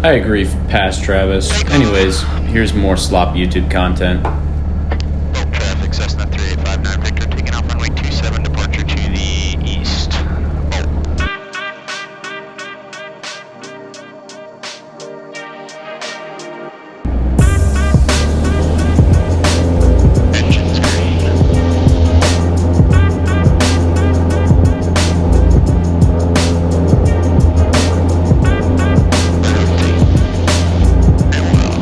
I agree, pass Travis. Anyways, here's more slop YouTube content. Traffic, Cessna 3859 Victor, taking off runway 27, departure to the east. Engines green. Rotate. And well.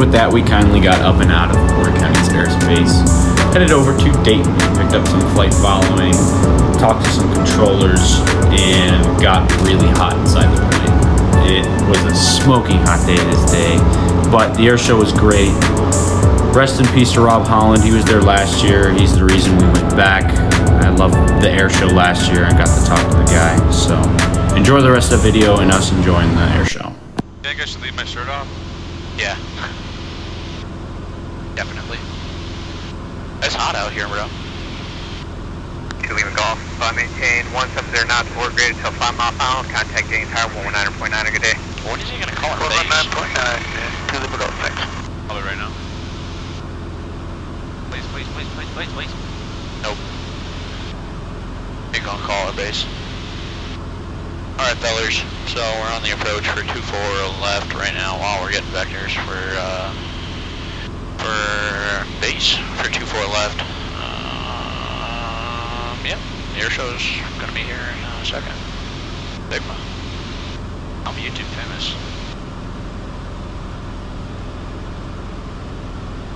with that, we kindly got up and out of Porter County's airspace, headed over to Dayton, picked up some flight following, talked to some controllers, and got really hot inside the plane. It was a smoking hot day this day, but the air show was great. Rest in peace to Rob Holland. He was there last year. He's the reason we went back. I loved the air show last year and got to talk to the guy. So enjoy the rest of the video and us enjoying the air show. You think I should leave my shirt off? Yeah. Definitely. It's hot out here, bro. 2 leaving golf. Maintain 170 knots, forward graded till 5 mile pound. Contact Dayton Tower 119.9. Good day. When is he going to call it? 119.9. 2 leaving golf. Thanks. Call it right now. Please. Nope. You're gonna call our base. Alright, fellers. So we're on the approach for 24 left right now while we're getting vectors for base for 24 left. Yeah, the air show's gonna be here in a second. Sigma. I'm YouTube famous.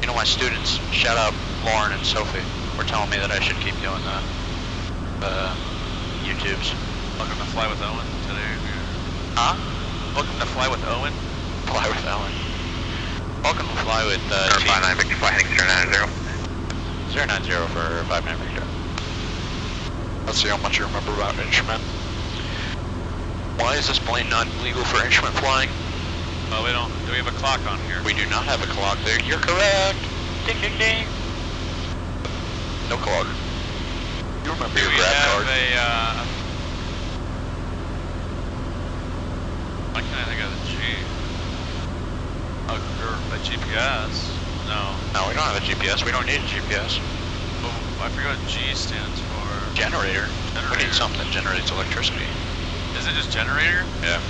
You know, my students, shout out Lauren and Sophie, were telling me that I should keep doing the YouTubes. Welcome to Fly with Owen today. Huh? Welcome to Fly with Owen. Fly with Owen. Welcome to Fly with 59 Victor, fly heading 090. 090 for 59 Victor. Let's see how much you remember about instrument. Why is this plane not legal for instrument flying? Well, do we have a clock on here? We do not have a clock there. You're correct. Ding, ding, ding. No clock. You remember your grab card. Why can't I think of a GPS? No. No, we don't have a GPS. We don't need a GPS. Oh, I forget what G stands for. Generator. We need something that generates electricity. Is it just generator? Yeah.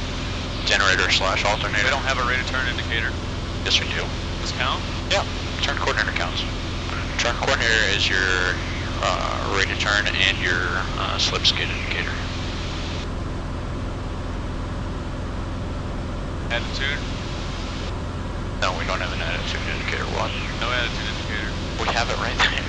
Generator slash alternator. We don't have a rate of turn indicator. Yes, we do. Does it count? Yeah. Turn coordinator counts. Turn coordinator is your rate of turn and your slip skid indicator. Attitude? No, we don't have an attitude indicator. What? No attitude indicator. We have it right there.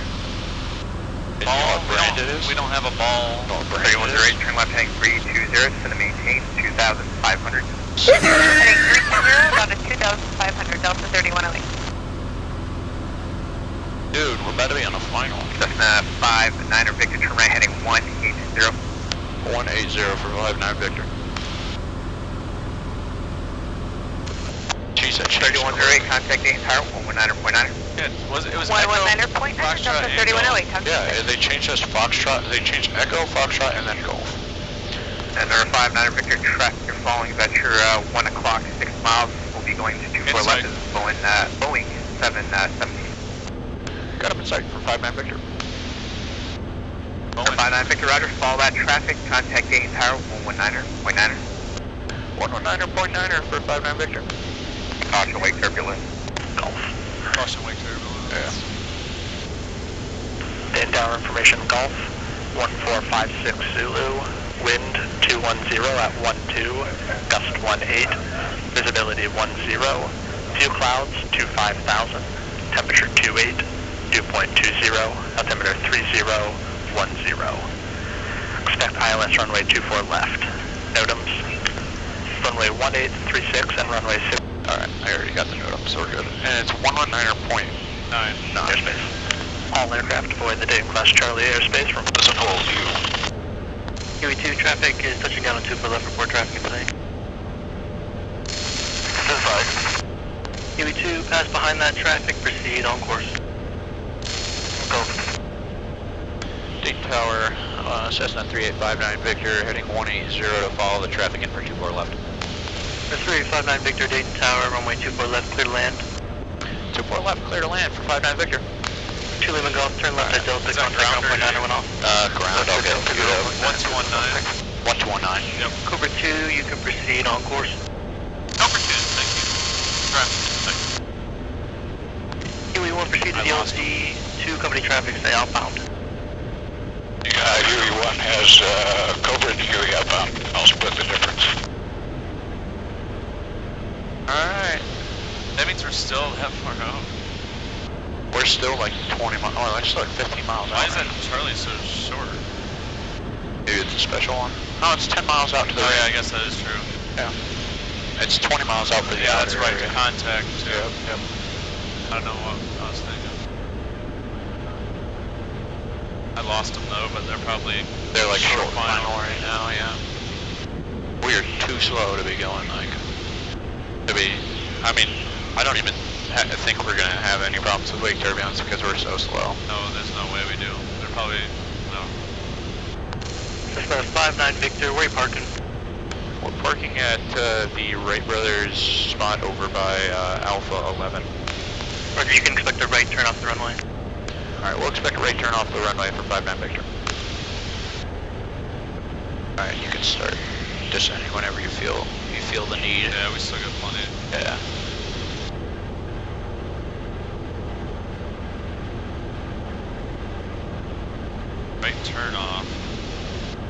You know what brand it is? We don't have a ball. You know what brand it is? Turn left heading 320, send to maintain 2,500. Heading 320, down to 2,500, Delta 3108. Dude, we're about to be on the final. Cessna 59er Victor, turn right heading 180. 180 for 59 Victor. Jeez, that changed. 3108, contact Dayton Tower 119.9. Yeah, it was 119.9, Delta 3108. Yeah, they changed us Foxtrot, they changed Echo, Foxtrot, and then Golf. And number 59er Victor, traffic you're following is at your 1 o'clock, 6 miles. We'll be going to 24 left. This is Boeing 717. Got up in sight for 59 Victor. 59 Victor, roger. Follow that traffic. Contact Dayton Tower 119.9. 119.9 for 59 Victor. Caution, wake turbulence. Golf. Caution, wake turbulence. Yeah. Dayton Tower information, Golf 1456 Zulu, wind 210 at 12, gust 18, visibility 10, few clouds 25,000, temperature 28, dew point 20, altimeter 3010. Expect ILS runway 24 left. NOTAMs, runway 1836 and runway 6. Alright, I already got the NOTAM, so we're good. And it's 119.9. Airspace. All aircraft avoid the Dayton Class Charlie airspace from Doesn't hold you. UE2 traffic is touching down on 2 left, report traffic today. UE2, pass behind that traffic, proceed on course. Go. Dayton Tower, Cessna 3859 Victor, heading 180 to follow the traffic in for 24 left. 3859 Victor, Dayton Tower, runway 24 left, clear to land. 24 left, clear to land for 59 Victor. 2 Lima Golf, turn left at Delta, contact 1.9 went off. Ground, okay. 1219. 1219. Yep. Cobra 2, you can proceed on course. Cobra 2, thank you. Traffic, thank you. UE1, proceed to the LZ, 2 company traffic, stay outbound. UE1 has Cobra and UE outbound. I'll split the difference. Alright. That means we're still that far out. We're still like 20 miles. Oh, that's like 15 miles out. Why is that Charlie so short? Maybe it's a special one. No, it's 10 miles out to the Oh yeah, I right. guess that is true. Yeah. It's 20 miles out for the Yeah, outer that's right, area. to contact too. Yep. I don't know what I was thinking. I lost them though, but they're probably They're like short final. final right now, yeah. We are too slow to be going like, I mean, I don't even think we're gonna have any problems with wake turbulence because we're so slow. No, there's no way we do. They're probably, no. Success 59 Victor, where are you parking? We're parking at the Wright Brothers spot over by Alpha 11. Roger, you can expect a right turn off the runway. Alright, we'll expect a right turn off the runway for 59 Victor. Alright, you can start descending whenever you feel the need. Yeah, we still got plenty. Yeah. Right turn off.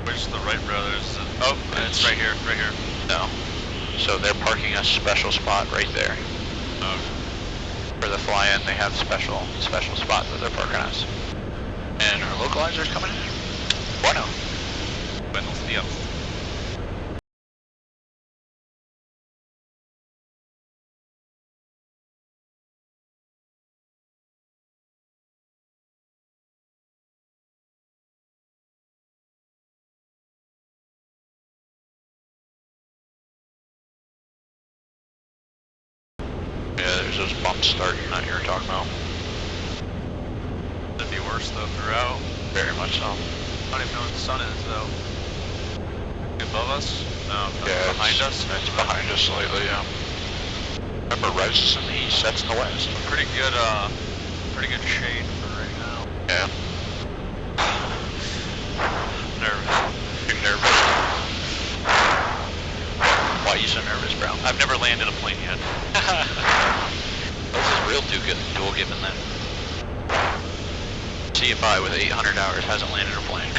Where's the Wright Brothers? Oh, it's right here, right here. No. So they're parking a special spot right there. Oh, For the fly-in, they have special spots that they're parking us. And our localizer's coming in. Bueno. Buenos dias. Yeah, there's those bumps starting that you were talking about. It'd be worse though throughout. Very much so. I don't even know where the sun is though. Above us? No, Yeah, behind us? It's behind us slightly, yeah. Remember, Res is in the east, sets in the west. Pretty good shade for right now. Yeah. Nervous. You're nervous. Why are you so nervous, bro? I've never landed a plane yet. This is real dual given then. CFI with 800 hours hasn't landed a plane.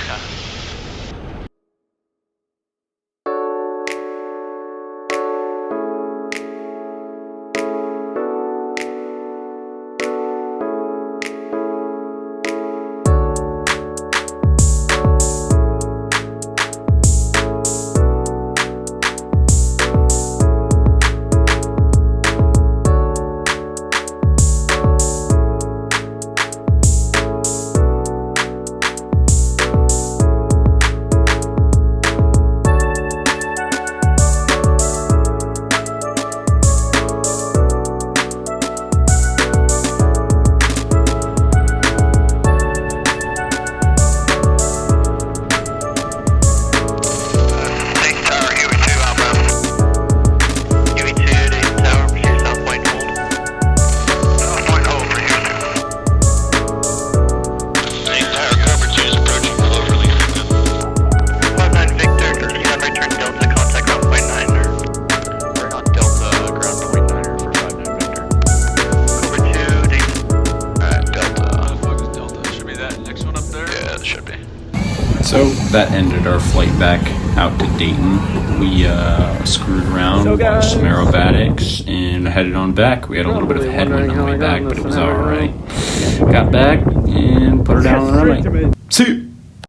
So that ended our flight back out to Dayton. We screwed around, watched some aerobatics, and headed on back. We had a little bit of a headwind on the way back, but it was alright. Got back and put her down on the runway. See you!